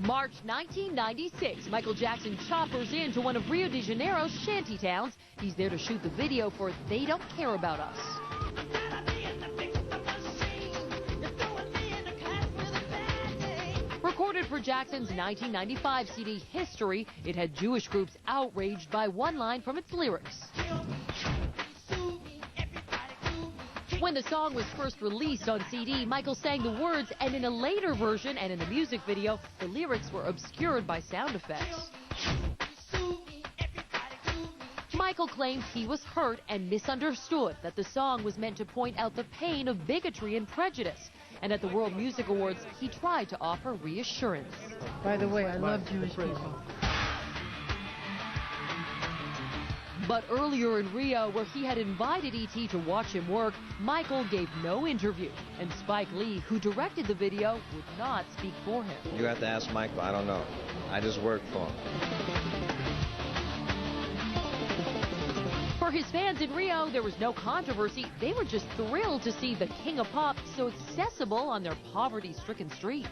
March 1996, Michael Jackson choppers into one of Rio de Janeiro's shanty towns. He's there to shoot the video for They Don't Care About Us. Recorded for Jackson's 1995 CD History, it had Jewish groups outraged by one line from its lyrics. When the song was first released on CD, Michael sang the words, and in a later version and in the music video, the lyrics were obscured by sound effects. Michael claimed he was hurt and misunderstood, that the song was meant to point out the pain of bigotry and prejudice. And at the World Music Awards, he tried to offer reassurance. By the way, I love Jewish people. But earlier in Rio, where he had invited E.T. to watch him work, Michael gave no interview. And Spike Lee, who directed the video, would not speak for him. You have to ask Michael. I don't know. I just work for him. For his fans in Rio, there was no controversy. They were just thrilled to see the King of Pop so accessible on their poverty-stricken streets.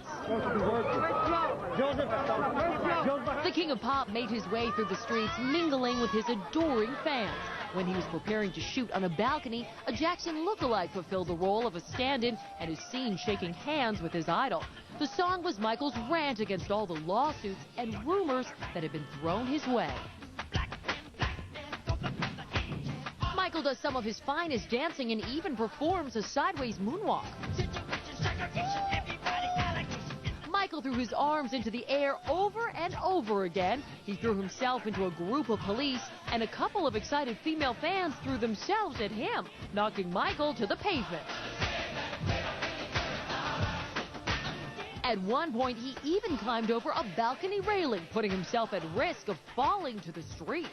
The King of Pop made his way through the streets, mingling with his adoring fans. When he was preparing to shoot on a balcony, a Jackson lookalike fulfilled the role of a stand-in and is seen shaking hands with his idol. The song was Michael's rant against all the lawsuits and rumors that had been thrown his way. Michael does some of his finest dancing and even performs a sideways moonwalk. Michael threw his arms into the air over and over again. He threw himself into a group of police, and a couple of excited female fans threw themselves at him, knocking Michael to the pavement. At one point, he even climbed over a balcony railing, putting himself at risk of falling to the street.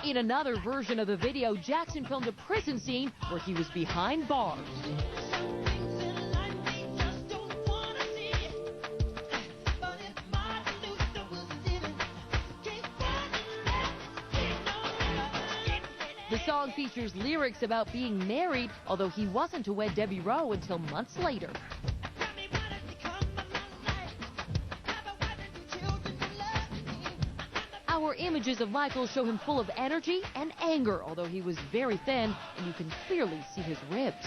In another version of the video, Jackson filmed a prison scene where he was behind bars. The song features lyrics about being married, although he wasn't to wed Debbie Rowe until months later. Our images of Michael show him full of energy and anger, although he was very thin, and you can clearly see his ribs.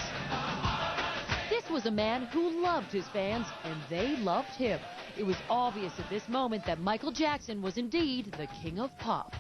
This was a man who loved his fans, and they loved him. It was obvious at this moment that Michael Jackson was indeed the King of Pop.